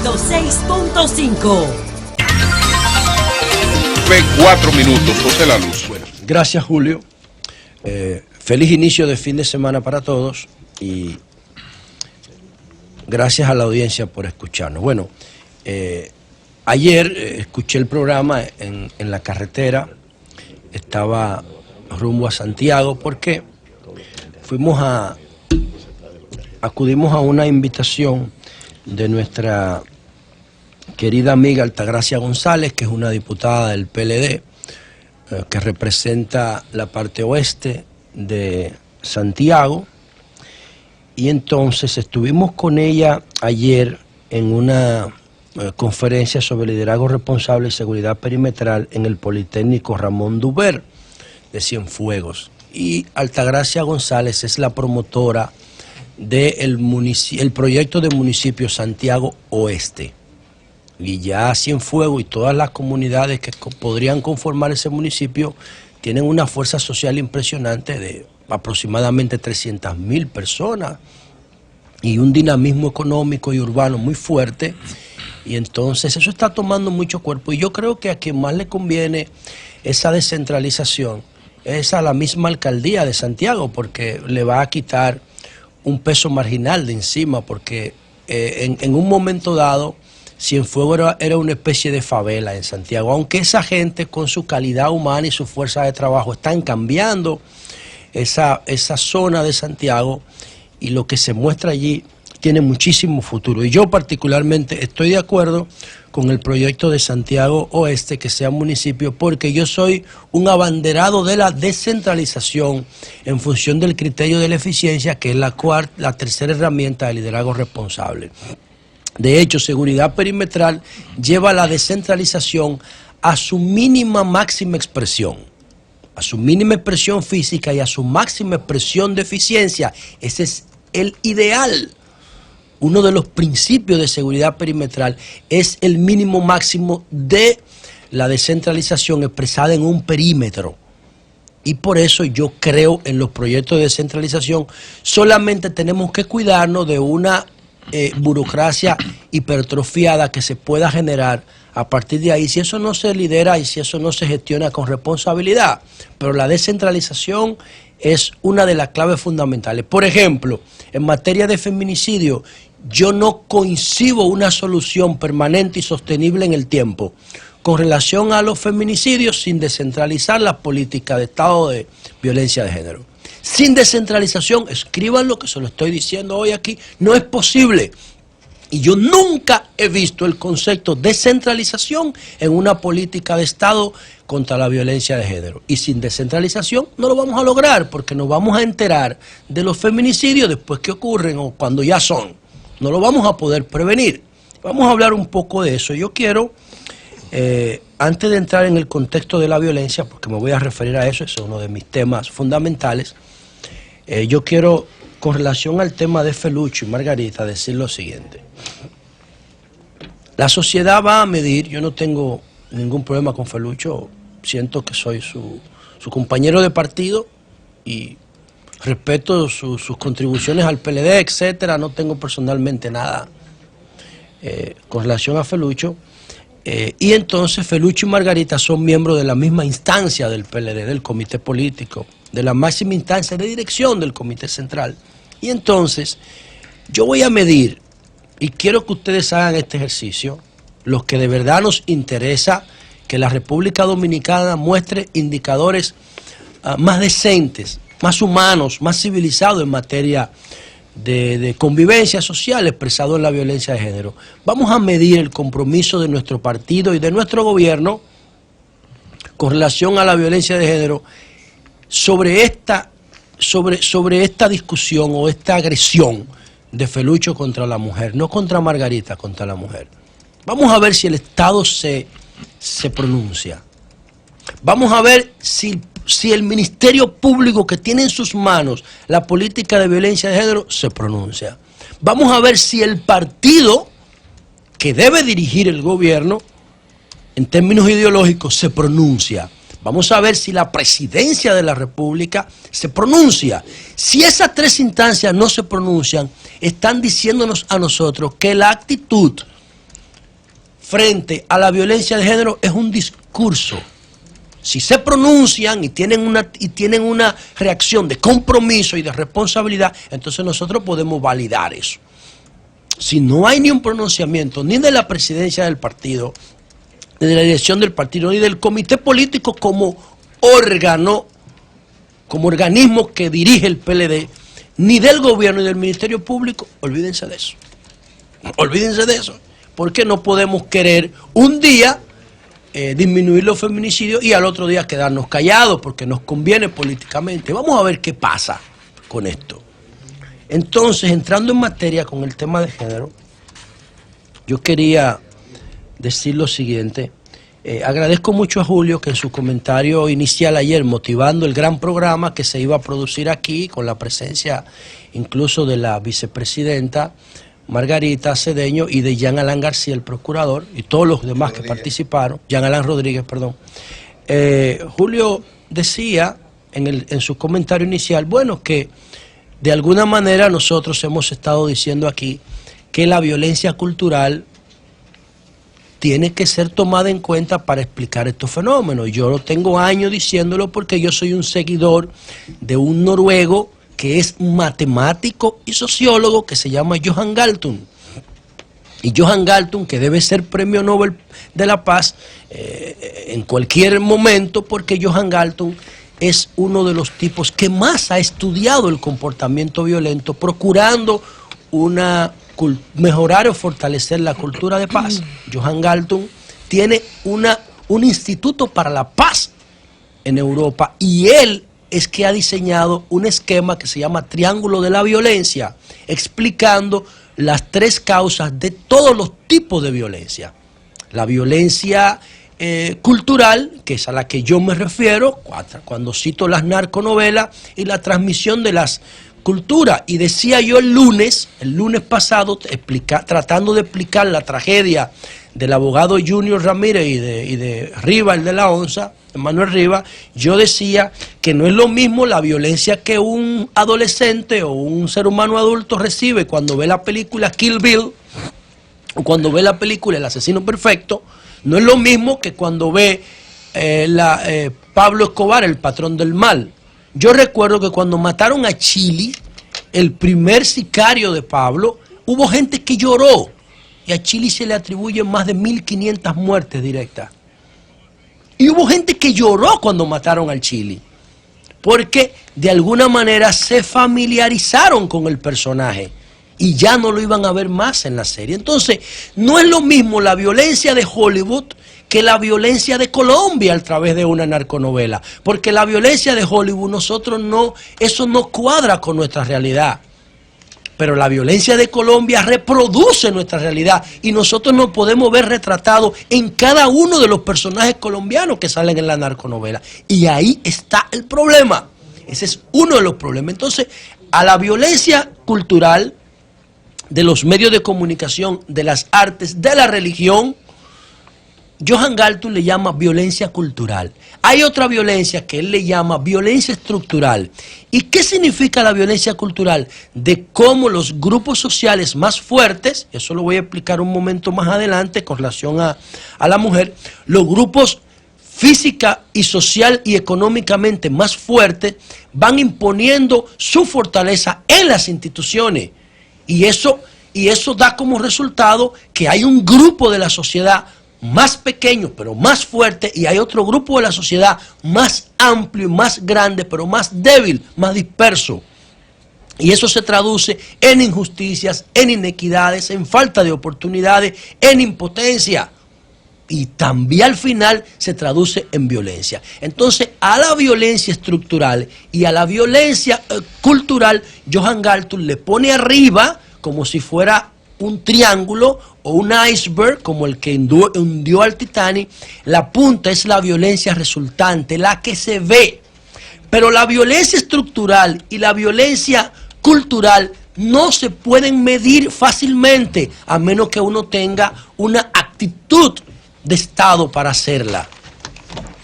106.5. 4 minutos, José La Luz. Bueno, gracias, Julio. Feliz inicio de fin de semana para todos y gracias a la audiencia por escucharnos. Bueno, ayer escuché el programa en la carretera, estaba rumbo a Santiago porque acudimos a una invitación de nuestra querida amiga Altagracia González, que es una diputada del PLD, que representa la parte oeste de Santiago, y entonces estuvimos con ella ayer en una conferencia sobre liderazgo responsable y seguridad perimetral en el Politécnico Ramón Duber de Cienfuegos. Y Altagracia González es la promotora del proyecto de municipio Santiago Oeste. Y ya Cienfuegos y todas las comunidades que podrían conformar ese municipio tienen una fuerza social impresionante de aproximadamente 300.000 personas y un dinamismo económico y urbano muy fuerte. Y entonces eso está tomando mucho cuerpo. Y yo creo que a quien más le conviene esa descentralización es a la misma alcaldía de Santiago, porque le va a quitar un peso marginal de encima, porque en un momento dado Cienfuegos era una especie de favela en Santiago, aunque esa gente con su calidad humana y su fuerza de trabajo están cambiando esa zona de Santiago, y lo que se muestra allí tiene muchísimo futuro. Y yo particularmente estoy de acuerdo con el proyecto de Santiago Oeste, que sea municipio, porque yo soy un abanderado de la descentralización en función del criterio de la eficiencia, que es la tercera herramienta de liderazgo responsable. De hecho, seguridad perimetral lleva la descentralización a su mínima máxima expresión, a su mínima expresión física y a su máxima expresión de eficiencia. Ese es el ideal. Uno de los principios de seguridad perimetral es el mínimo máximo de la descentralización expresada en un perímetro. Y por eso yo creo en los proyectos de descentralización. Solamente tenemos que cuidarnos de una burocracia hipertrofiada que se pueda generar a partir de ahí, si eso no se lidera y si eso no se gestiona con responsabilidad. Pero la descentralización es una de las claves fundamentales. Por ejemplo, en materia de feminicidio, yo no concibo una solución permanente y sostenible en el tiempo con relación a los feminicidios sin descentralizar las políticas de Estado de violencia de género. Sin descentralización, escríbanlo, que se lo estoy diciendo hoy aquí, no es posible. Y yo nunca he visto el concepto de descentralización en una política de Estado contra la violencia de género. Y sin descentralización no lo vamos a lograr, porque nos vamos a enterar de los feminicidios después que ocurren o cuando ya son. No lo vamos a poder prevenir. Vamos a hablar un poco de eso. Yo quiero, antes de entrar en el contexto de la violencia, porque me voy a referir a eso, es uno de mis temas fundamentales, yo quiero, con relación al tema de Felucho y Margarita, decir lo siguiente. La sociedad va a medir, yo no tengo ningún problema con Felucho, siento que soy su compañero de partido y respeto sus contribuciones al PLD, etcétera, no tengo personalmente nada con relación a Felucho. Y entonces Felucho y Margarita son miembros de la misma instancia del PLD, del comité político, de la máxima instancia de dirección del comité central. Y entonces yo voy a medir, y quiero que ustedes hagan este ejercicio, los que de verdad nos interesa que la República Dominicana muestre indicadores más decentes, más humanos, más civilizados en materia de convivencia social expresado en la violencia de género. Vamos a medir el compromiso de nuestro partido y de nuestro gobierno con relación a la violencia de género sobre esta discusión o esta agresión de Felucho contra la mujer, no contra Margarita, contra la mujer. Vamos a ver si el Estado se pronuncia. Vamos a ver si el Ministerio Público, que tiene en sus manos la política de violencia de género, se pronuncia. Vamos a ver si el partido que debe dirigir el gobierno, en términos ideológicos, se pronuncia. Vamos a ver si la presidencia de la República se pronuncia. Si esas tres instancias no se pronuncian, están diciéndonos a nosotros que la actitud frente a la violencia de género es un discurso. Si se pronuncian y tienen una reacción de compromiso y de responsabilidad, entonces nosotros podemos validar eso. Si no hay ni un pronunciamiento, ni de la presidencia del partido, ni de la dirección del partido, ni del comité político como órgano, como organismo que dirige el PLD, ni del gobierno ni del Ministerio Público, olvídense de eso. Olvídense de eso. Porque no podemos querer un día disminuir los feminicidios y al otro día quedarnos callados porque nos conviene políticamente. Vamos a ver qué pasa con esto. Entonces, entrando en materia con el tema de género, yo quería decir lo siguiente. Agradezco mucho a Julio que en su comentario inicial ayer, motivando el gran programa que se iba a producir aquí, con la presencia incluso de la vicepresidenta Margarita Cedeño y de Jean Alain García, el procurador, y todos los demás que participaron, Jean Alain Rodríguez, perdón. Julio decía en su comentario inicial, bueno, que de alguna manera nosotros hemos estado diciendo aquí que la violencia cultural tiene que ser tomada en cuenta para explicar estos fenómenos. Yo lo tengo años diciéndolo porque yo soy un seguidor de un noruego que es matemático y sociólogo que se llama Johan Galtung. Y Johan Galtung, que debe ser Premio Nobel de la Paz en cualquier momento, porque Johan Galtung es uno de los tipos que más ha estudiado el comportamiento violento, procurando mejorar o fortalecer la cultura de paz. Johan Galtung tiene un instituto para la paz en Europa y él es que ha diseñado un esquema que se llama Triángulo de la Violencia, explicando las 3 causas de todos los tipos de violencia. La violencia cultural, que es a la que yo me refiero cuando cito las narconovelas y la transmisión de las culturas. Y decía yo el lunes pasado, tratando de explicar la tragedia del abogado Junior Ramírez y de Rivas, el de la ONSA, Manuel Rivas, yo decía que no es lo mismo la violencia que un adolescente o un ser humano adulto recibe cuando ve la película Kill Bill o cuando ve la película El Asesino Perfecto, no es lo mismo que cuando ve Pablo Escobar, el patrón del mal. Yo recuerdo que cuando mataron a Chili, el primer sicario de Pablo, hubo gente que lloró y a Chili se le atribuyen más de 1.500 muertes directas. Y hubo gente que lloró cuando mataron al Chili, porque de alguna manera se familiarizaron con el personaje y ya no lo iban a ver más en la serie. Entonces, no es lo mismo la violencia de Hollywood que la violencia de Colombia a través de una narconovela, porque la violencia de Hollywood eso no cuadra con nuestra realidad. Pero la violencia de Colombia reproduce nuestra realidad y nosotros nos podemos ver retratados en cada uno de los personajes colombianos que salen en la narconovela. Y ahí está el problema. Ese es uno de los problemas. Entonces, a la violencia cultural de los medios de comunicación, de las artes, de la religión, Johan Galtung le llama violencia cultural. Hay otra violencia que él le llama violencia estructural. ¿Y qué significa la violencia cultural? De cómo los grupos sociales más fuertes, eso lo voy a explicar un momento más adelante con relación a la mujer, los grupos física y social y económicamente más fuertes van imponiendo su fortaleza en las instituciones. Y eso da como resultado que hay un grupo de la sociedad más pequeño pero más fuerte y hay otro grupo de la sociedad más amplio y más grande pero más débil, más disperso. Y eso se traduce en injusticias, en inequidades, en falta de oportunidades, en impotencia. Y también al final se traduce en violencia. Entonces, a la violencia estructural y a la violencia cultural, Johan Galtung le pone arriba como si fuera un triángulo o un iceberg como el que hundió al Titanic. La punta es la violencia resultante, la que se ve. Pero la violencia estructural y la violencia cultural no se pueden medir fácilmente a menos que uno tenga una actitud de Estado para hacerla.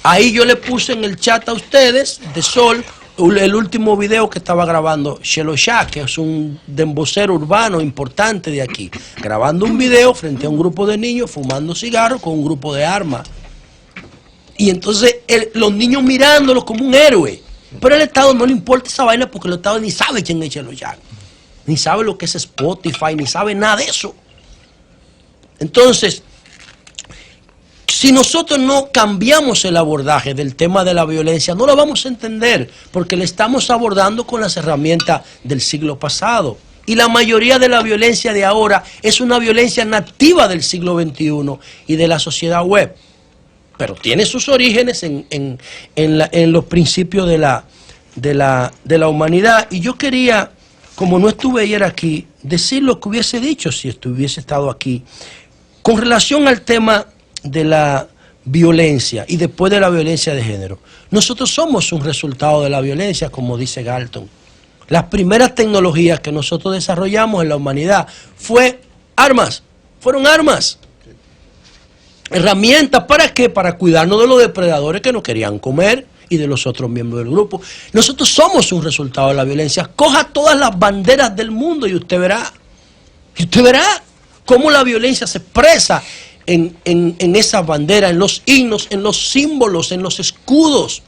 Ahí yo le puse en el chat a ustedes, de Sol, el último video que estaba grabando Shelo Shah, que es un dembocero urbano importante de aquí, grabando un video frente a un grupo de niños fumando cigarros con un grupo de armas. Y entonces los niños mirándolo como un héroe. Pero al Estado no le importa esa vaina porque el Estado ni sabe quién es Shelo Shah, ni sabe lo que es Spotify, ni sabe nada de eso. Entonces, si nosotros no cambiamos el abordaje del tema de la violencia, no lo vamos a entender, porque le estamos abordando con las herramientas del siglo pasado. Y la mayoría de la violencia de ahora es una violencia nativa del siglo XXI y de la sociedad web. Pero tiene sus orígenes en los principios de la humanidad. Y yo quería, como no estuve ayer aquí, decir lo que hubiese dicho si hubiese estado aquí, con relación al tema de la violencia y después de la violencia de género. Nosotros somos un resultado de la violencia, como dice Galton. Las primeras tecnologías que nosotros desarrollamos en la humanidad fueron armas. Herramientas, ¿para qué? Para cuidarnos de los depredadores que nos querían comer y de los otros miembros del grupo. Nosotros somos un resultado de la violencia. Coja todas las banderas del mundo y usted verá. Y usted verá cómo la violencia se expresa en esas banderas, en los himnos, en los símbolos, en los escudos.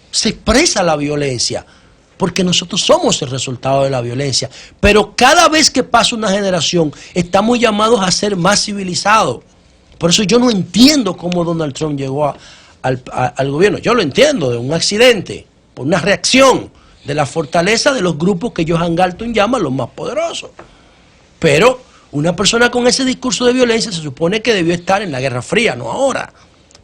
Se expresa la violencia, porque nosotros somos el resultado de la violencia. Pero cada vez que pasa una generación, estamos llamados a ser más civilizados. Por eso yo no entiendo cómo Donald Trump llegó al gobierno. Yo lo entiendo, de un accidente, por una reacción de la fortaleza de los grupos que Johan Galton llama los más poderosos. Pero una persona con ese discurso de violencia se supone que debió estar en la Guerra Fría, no ahora.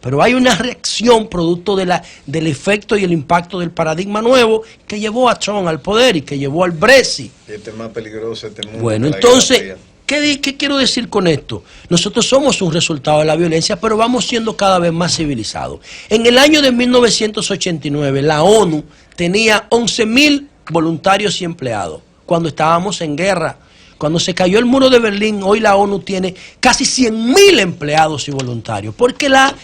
Pero hay una reacción producto del efecto y el impacto del paradigma nuevo que llevó a Trump al poder y que llevó al Brexit. Este es más peligroso, este mundo. Bueno, entonces, ¿qué quiero decir con esto? Nosotros somos un resultado de la violencia, pero vamos siendo cada vez más civilizados. En el año de 1989, la ONU tenía 11.000 voluntarios y empleados, cuando estábamos en guerra. Cuando se cayó el muro de Berlín, hoy la ONU tiene casi 100.000 empleados y voluntarios, porque la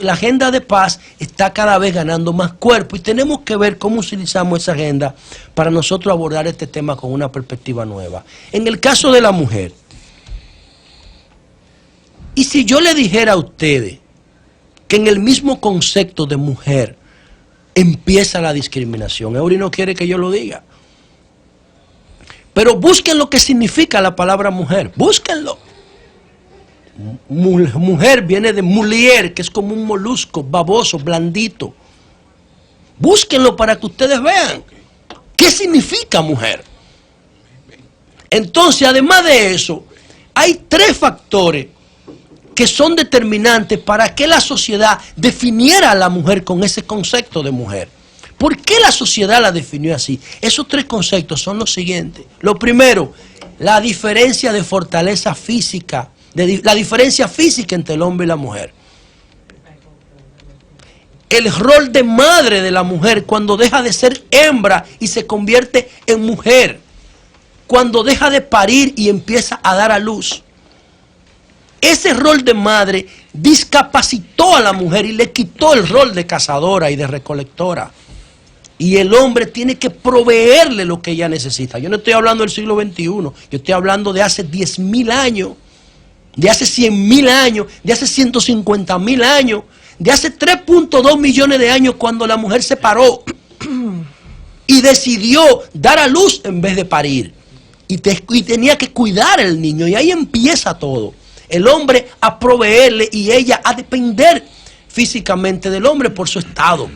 agenda de paz está cada vez ganando más cuerpo y tenemos que ver cómo utilizamos esa agenda para nosotros abordar este tema con una perspectiva nueva. En el caso de la mujer, y si yo le dijera a ustedes que en el mismo concepto de mujer empieza la discriminación, Eury no quiere que yo lo diga. Pero busquen lo que significa la palabra mujer, búsquenlo. Mujer viene de mulier, que es como un molusco, baboso, blandito. Búsquenlo para que ustedes vean qué significa mujer. Entonces, además de eso, hay 3 factores que son determinantes para que la sociedad definiera a la mujer con ese concepto de mujer. ¿Por qué la sociedad la definió así? Esos 3 conceptos son los siguientes. Lo primero, la diferencia de fortaleza física, la diferencia física entre el hombre y la mujer. El rol de madre de la mujer cuando deja de ser hembra y se convierte en mujer. Cuando deja de parir y empieza a dar a luz. Ese rol de madre discapacitó a la mujer y le quitó el rol de cazadora y de recolectora. Y el hombre tiene que proveerle lo que ella necesita. Yo no estoy hablando del siglo XXI, yo estoy hablando de hace 10.000 años, de hace 100.000 años, de hace 150.000 años, de hace 3.2 millones de años cuando la mujer se paró y decidió dar a luz en vez de parir. Y tenía que cuidar al niño y ahí empieza todo. El hombre a proveerle y ella a depender físicamente del hombre por su estado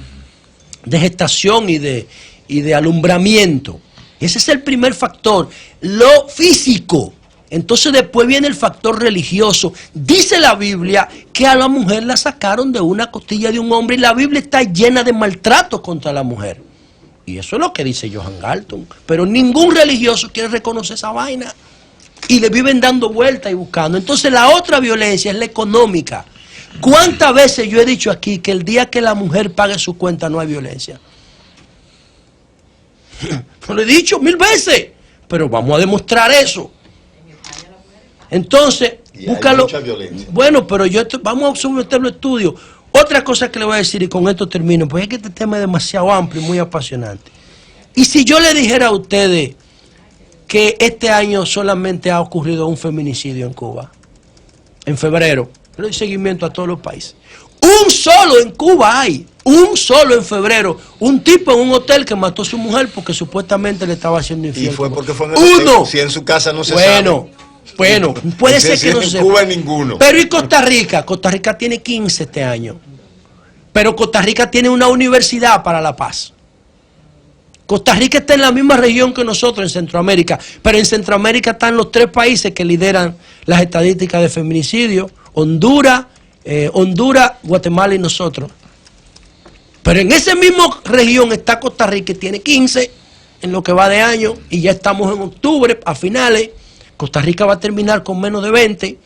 de gestación y de alumbramiento. Ese es el primer factor, lo físico. Entonces después viene el factor religioso. Dice la Biblia que a la mujer la sacaron de una costilla de un hombre y la Biblia está llena de maltrato contra la mujer. Y eso es lo que dice Johan Galton. Pero ningún religioso quiere reconocer esa vaina. Y le viven dando vueltas y buscando. Entonces la otra violencia es la económica. ¿Cuántas veces yo he dicho aquí que el día que la mujer pague su cuenta no hay violencia? Lo he dicho 1000 veces, pero vamos a demostrar eso. Entonces, búscalo. Bueno, pero vamos a someterlo a estudio. Otra cosa que le voy a decir, y con esto termino, porque es que este tema es demasiado amplio y muy apasionante. Y si yo le dijera a ustedes que este año solamente ha ocurrido un feminicidio en Cuba, en febrero, le doy seguimiento a todos los países. Un solo en Cuba hay, un solo en febrero, un tipo en un hotel que mató a su mujer porque supuestamente le estaba haciendo infiel. Y fue porque fue en el hotel, si en su casa no se sabe. Bueno, puede ser que no se sepa. En Cuba ninguno. Pero ¿y Costa Rica? Costa Rica tiene 15 este año. Pero Costa Rica tiene una universidad para la paz. Costa Rica está en la misma región que nosotros en Centroamérica, pero en Centroamérica están los 3 países que lideran las estadísticas de feminicidio: Honduras, Guatemala y nosotros. Pero en esa misma región está Costa Rica, que tiene 15 en lo que va de año, y ya estamos en octubre, a finales. Costa Rica va a terminar con menos de 20.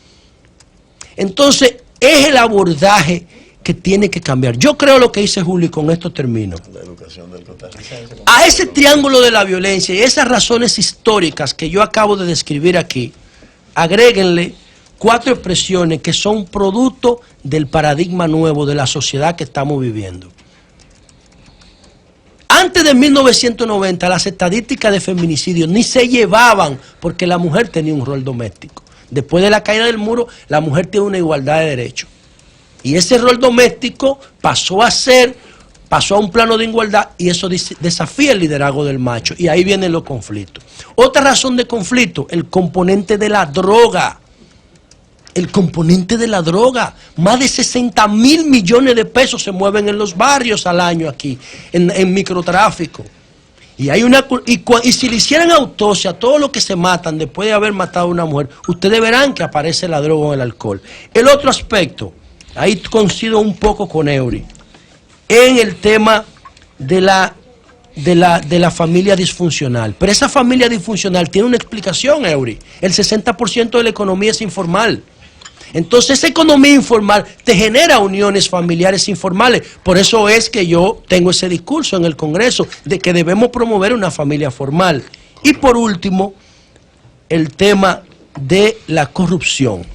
Entonces, es el abordaje que tiene que cambiar. Yo creo lo que dice Julio, y con esto termino. La educación del costarricense. A ese triángulo de la violencia y esas razones históricas que yo acabo de describir aquí, agréguenle 4 expresiones que son producto del paradigma nuevo de la sociedad que estamos viviendo. Antes de 1990, las estadísticas de feminicidio ni se llevaban porque la mujer tenía un rol doméstico. Después de la caída del muro, la mujer tiene una igualdad de derechos. Y ese rol doméstico pasó a un plano de igualdad, y eso desafía el liderazgo del macho. Y ahí vienen los conflictos. Otra razón de conflicto, el componente de la droga. El componente de la droga. Más de 60.000 millones de pesos se mueven en los barrios al año aquí, en microtráfico. Y si le hicieran autopsia a todos los que se matan después de haber matado a una mujer, ustedes verán que aparece la droga o el alcohol. El otro aspecto, ahí coincido un poco con Eury, en el tema de la familia disfuncional. Pero esa familia disfuncional tiene una explicación, Eury. El 60% de la economía es informal. Entonces esa economía informal te genera uniones familiares informales. Por eso es que yo tengo ese discurso en el Congreso de que debemos promover una familia formal. Y por último, el tema de la corrupción.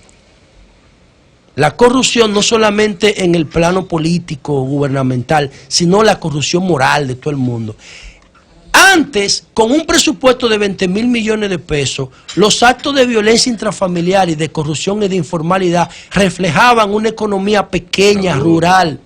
La corrupción no solamente en el plano político o gubernamental, sino la corrupción moral de todo el mundo. Antes, con un presupuesto de 20.000 millones de pesos, los actos de violencia intrafamiliar y de corrupción y de informalidad reflejaban una economía pequeña, rural.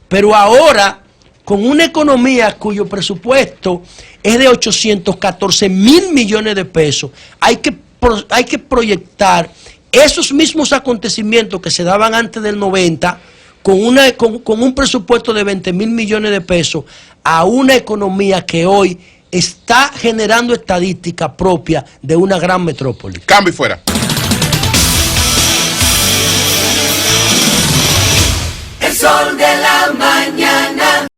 Pero ahora, con una economía cuyo presupuesto es de 814.000 millones de pesos, hay que proyectar esos mismos acontecimientos que se daban antes del 90, con un presupuesto de 20.000 millones de pesos, a una economía que hoy está generando estadística propia de una gran metrópoli. Cambio y fuera. El sol de la mañana.